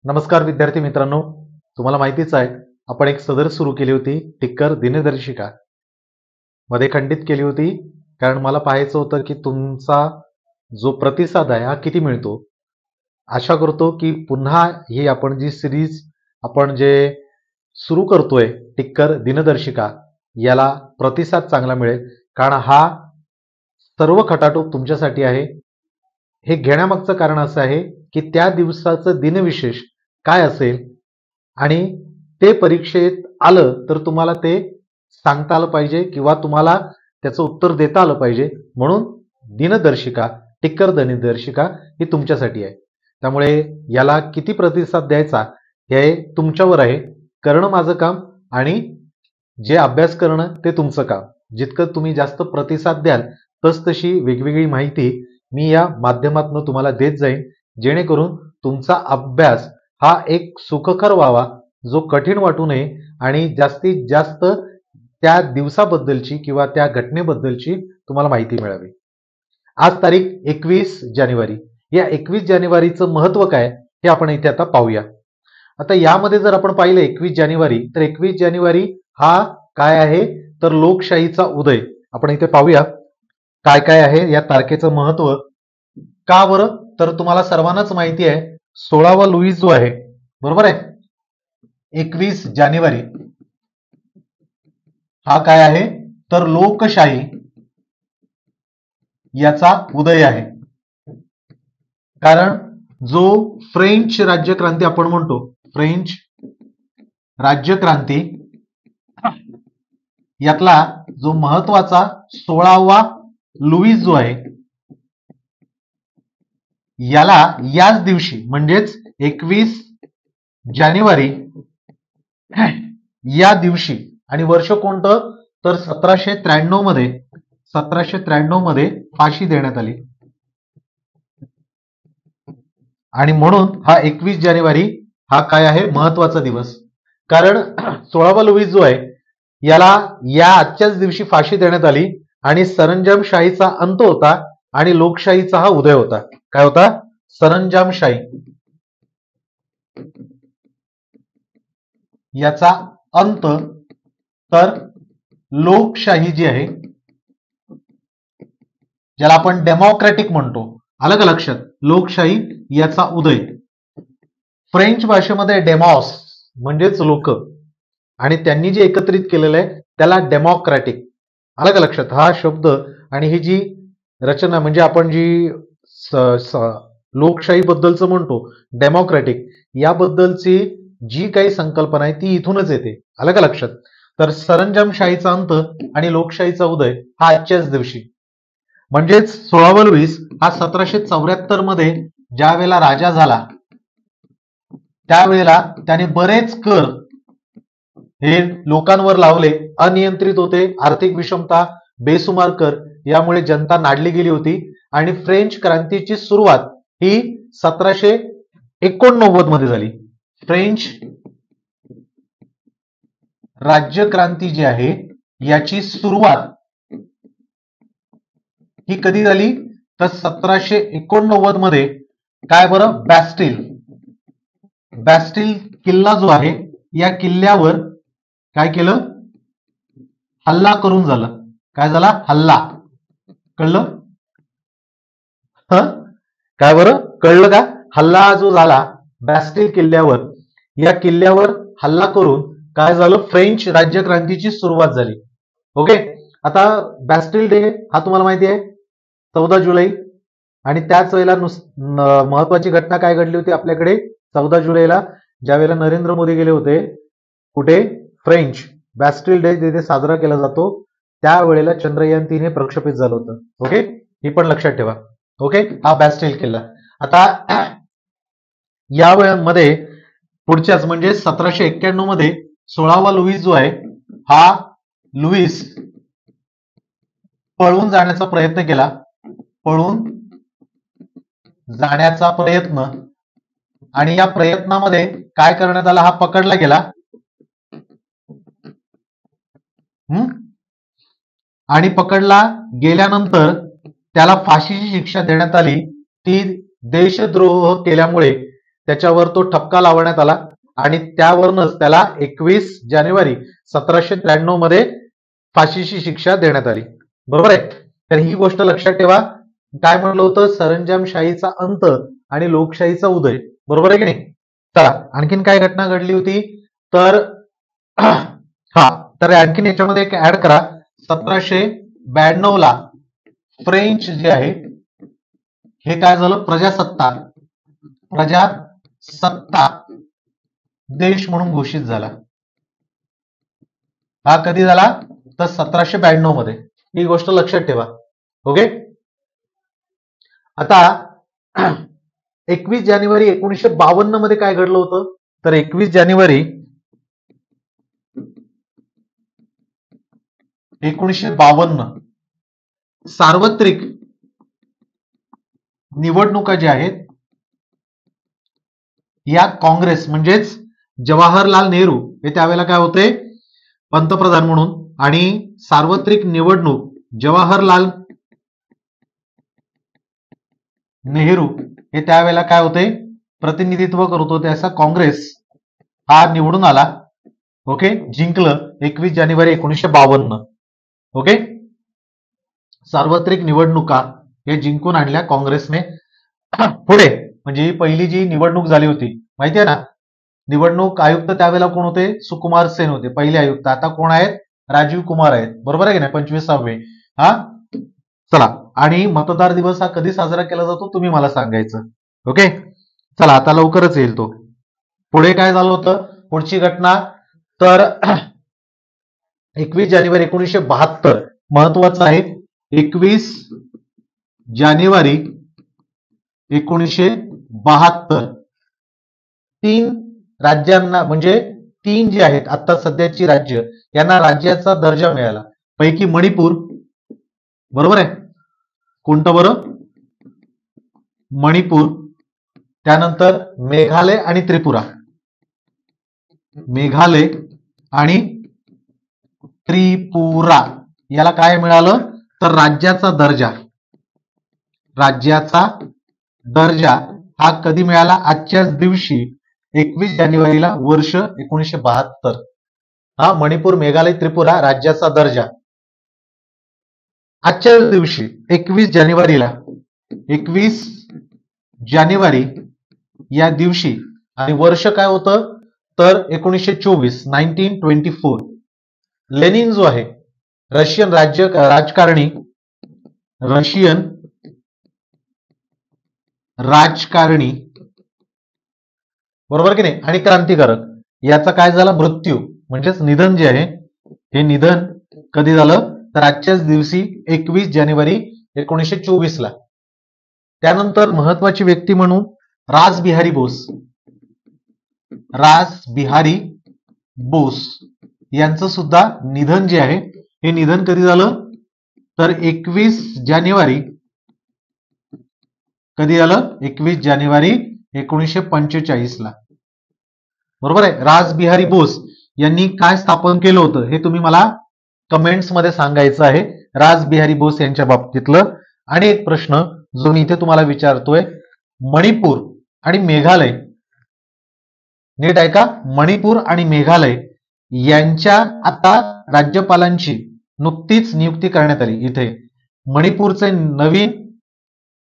नमस्कार विद्यार्थी मित्रांनो, तुम्हाला माहितीच आहे आपण एक सदर सुरू केली होती टिक्कर दिनदर्शिका मध्ये खंडित केली होती. कारण मला पाहायचं होतं की तुमचा जो प्रतिसाद आहे हा किती मिळतो. आशा करतो की पुन्हा ही आपण जी सिरीज आपण जे सुरू करतोय टिक्कर दिनदर्शिका याला प्रतिसाद चांगला मिळेल. कारण हा सर्व खटाटोप तुमच्यासाठी आहे. हे घेण्यामागचं कारण असं आहे की त्या दिवसाचं दिनविशेष काय असेल आणि ते परीक्षेत आलं तर तुम्हाला ते सांगता आलं पाहिजे किंवा तुम्हाला त्याचं उत्तर देता आलं पाहिजे. म्हणून दिनदर्शिका टिक्कर दिनदर्शिका ही तुमच्यासाठी आहे. त्यामुळे याला किती प्रतिसाद द्यायचा हे तुमच्यावर आहे. करणं माझं काम आणि जे अभ्यास करणं ते तुमचं काम. जितकं तुम्ही जास्त प्रतिसाद द्याल तशी वेगवेगळी माहिती मी या माध्यमातून तुम्हाला देत जाईन, जेणेकरून तुमचा अभ्यास हा एक सुखकर व्हावा, जो कठीण वाटू नये आणि जास्तीत जास्त त्या दिवसाबद्दलची किंवा त्या घटनेबद्दलची तुम्हाला माहिती मिळावी. आज तारीख 21 जानेवारी. या 21 जानेवारीचं महत्व काय हे आपण इथे आता पाहूया. आता यामध्ये जर आपण पाहिलं 21 जानेवारी तर 21 जानेवारी हा काय आहे तर लोकशाहीचा उदय. आपण इथे पाहूया काय काय आहे या तारखेचं महत्व. का बरं तर तुम्हाला सर्वांनाच माहिती आहे 16वा लुईस जो आहे, बरोबर आहे, 21 जानेवारी हा काय आहे तर लोकशाही याचा उदय आहे. कारण जो फ्रेंच राज्यक्रांती आपण म्हणतो, फ्रेंच राज्यक्रांती यातला जो महत्वाचा 16वा लुईस जो आहे याला याच दिवशी म्हणजेच 21 जानेवारी या दिवशी आणि वर्ष कोणतं तर 1793 मध्ये फाशी देण्यात आली. आणि म्हणून हा 21 जानेवारी हा काय आहे महत्वाचा दिवस. कारण 16वा लुईस जो आहे याला या आजच्याच दिवशी फाशी देण्यात आली आणि सरंजामशाहीचा अंत होता आणि लोकशाहीचा हा उदय होता. काय होता? सरंजामशाही याचा अंत तर लोकशाही जी आहे ज्याला आपण डेमोक्रॅटिक म्हणतो, आलं का लक्षात, लोकशाही याचा उदय. फ्रेंच भाषेमध्ये डेमॉस म्हणजेच लोक आणि त्यांनी जे एकत्रित केलेलं आहे त्याला डेमोक्रॅटिक, आलं का लक्षात. हा शब्द आणि ही जी रचना म्हणजे आपण जी लोकशाही बद्दलचं म्हणतो डेमोक्रॅटिक, याबद्दलची जी काही संकल्पना आहे ती इथूनच येते, आलं का लक्षात. तर सरंजामशाहीचा अंत आणि लोकशाहीचा उदय हा आजच्याच दिवशी म्हणजेच 16वा लुईस हा 1774 मध्ये ज्या वेळेला राजा झाला त्यावेळेला त्याने बरेच कर हे लोकांवर लावले. अनियंत्रित होते, आर्थिक विषमता, बेसुमार कर यामुळे जनता नाडली गेली होती आणि फ्रेंच क्रांतीची सुरुवात ही 1789 मध्ये झाली. फ्रेंच राज्यक्रांती जी आहे याची सुरुवात ही कधी झाली तर 1789 मध्ये. काय बरं? बॅस्टिल किल्ला जो आहे या किल्ल्यावर काय केलं? हल्ला करून झाला. काय झाला? हल्ला. कळलं? काय बरं? कळलं का? हल्ला जो झाला बॅस्टिल किल्ल्यावर, या किल्ल्यावर हल्ला करून काय झालं? फ्रेंच राज्यक्रांतीची सुरुवात झाली. ओके. आता बॅस्टिल डे हा तुम्हाला माहिती आहे 14 जुलै आणि त्याच वेळेला महत्वाची घटना काय घडली होती आपल्याकडे 14 जुलैला ज्या वेळेला नरेंद्र मोदी गेले होते कुठे? फ्रेंच. बॅस्टिल डे जिथे साजरा केला जातो त्यावेळेला चंद्रयान 3 हे प्रक्षेपित झालं होतं. ओके, ही पण लक्षात ठेवा. ओके, हा बॅस्टिल किल्ला. आता या वेळेमध्ये पुढच्याच म्हणजे 1791 मध्ये 16वा लुईस जो आहे हा लुईस पळून जाण्याचा प्रयत्न केला. पळून जाण्याचा प्रयत्न आणि या प्रयत्नामध्ये काय करण्यात आला? हा पकडला गेला आणि पकडला गेल्यानंतर त्याला फाशीची शिक्षा देण्यात आली. ती देशद्रोह केल्यामुळे त्याच्यावर तो ठपका लावण्यात आला आणि त्यावरूनच त्याला 21 जानेवारी 1793 मध्ये फाशीची शिक्षा देण्यात आली. बरोबर आहे. तर ही गोष्ट लक्षात ठेवा. काय म्हणलं होतं, सरंजामशाहीचा अंत आणि लोकशाहीचा उदय. बरोबर आहे की नाही. चला आणखीन काय घटना घडली होती तर हा तर आणखीन याच्यामध्ये एक ऍड करा. 1792 ला फ्रेंच जे आहे हे काय झालं, प्रजासत्ताक देश म्हणून घोषित झाला. हा कधी झाला तर 1792 मध्ये. ही गोष्ट लक्षात ठेवा. ओके. आता 21 जानेवारी 1952 मध्ये काय घडलं होतं तर 21 जानेवारी 1952 सार्वत्रिक निवडणुका ज्या आहेत या काँग्रेस म्हणजेच जवाहरलाल नेहरू हे त्यावेळेला काय होते पंतप्रधान म्हणून, आणि सार्वत्रिक निवडणूक जवाहरलाल नेहरू हे त्यावेळेला काय होते प्रतिनिधित्व करत होते. असा काँग्रेस हा निवडून आला. ओके. जिंकलं 21 जानेवारी 1952. ओके. सार्वत्रिक निवडणुका हे जिंकून आणल्या काँग्रेसने. पुढे म्हणजे ही पहिली जी निवडणूक झाली होती माहिती आहे ना, निवडणूक आयुक्त त्यावेळेला कोण होते, सुकुमार सेन होते पहिले आयुक्त. आता कोण आहेत, राजीव कुमार आहेत. बरोबर आहे की नाही, 25वे. हा चला. आणि मतदार दिवस हा कधी साजरा केला जातो तुम्ही मला सांगायचं. ओके. चला आता लवकरच येईल तो. पुढे काय झालं होतं, पुढची घटना तर 21 जानेवारी 1972 महत्वाचं आहे. 21 जानेवारी 1972 तीन राज्यांना म्हणजे तीन जे आहेत आता सध्याची राज्य यांना राज्याचा दर्जा मिळाला. पैकी मणिपूर, बरोबर आहे. कोणतं बरं, मणिपूर. त्यानंतर मेघालय आणि त्रिपुरा. मेघालय आणि त्रिपुरा याला काय मिळालं तर राज्याचा दर्जा हा कधी मिळाला, आजच्याच दिवशी 21 जानेवारीला वर्ष 1972. हा मणिपूर, मेघालय, त्रिपुरा राज्याचा दर्जा आजच्या दिवशी 21 जानेवारी या दिवशी. आणि वर्ष काय होतं तर 1924, 1924. लेनिन जो आहे रशियन राजकारणी बरोबर की नाही आणि क्रांतिकारक, याचा काय झाला मृत्यू म्हणजेच निधन जे आहे हे निधन कधी झालं तर आजच्याच दिवशी 21 जानेवारी 1924 ला. त्यानंतर महत्वाची व्यक्ती म्हणून रासबिहारी बोस यांचं सुद्धा निधन जे आहे हे निधन कधी झालं तर 21 जानेवारी कधी झालं 21 जानेवारी 1945 ला. बरोबर आहे. रासबिहारी बोस यांनी काय स्थापन केलं होतं हे तुम्ही मला कमेंट्स मध्ये सांगायचं आहे रासबिहारी बोस यांच्या बाबतीतलं. आणि एक प्रश्न जो मी इथे तुम्हाला विचारतोय, मणिपूर आणि मेघालय, नीट ऐका, मणिपूर आणि मेघालय यांच्या आता राज्यपालांची नुकतीच नियुक्ती करण्यात आली. इथे मणिपूरचे नवीन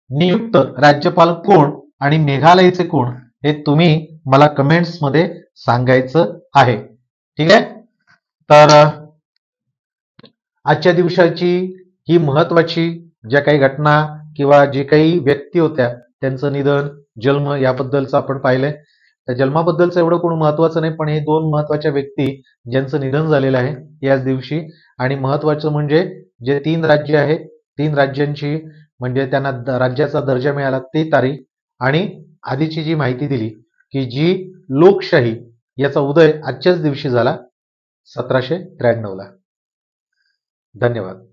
नियुक्त राज्यपाल कोण आणि मेघालयचे कोण हे तुम्ही मला कमेंट्स मध्ये सांगायचं आहे. ठीक आहे. तर आजच्या दिवसाची ही महत्वाची ज्या काही घटना किंवा जे काही व्यक्ती होत्या त्यांचं निधन, जन्म याबद्दलचं आपण पाहिलंय. त्या जन्माबद्दलचं एवढं कोण महत्वाचं नाही, पण हे दोन महत्वाच्या व्यक्ती ज्यांचं निधन झालेलं आहे याच दिवशी. आणि महत्वाचं म्हणजे जे तीन राज्य आहेत, तीन राज्यांची म्हणजे त्यांना राज्याचा दर्जा मिळाला ती तारीख, आणि आधीची जी माहिती दिली की जी लोकशाही याचा उदय आजच्याच दिवशी झाला 1793 ला. धन्यवाद.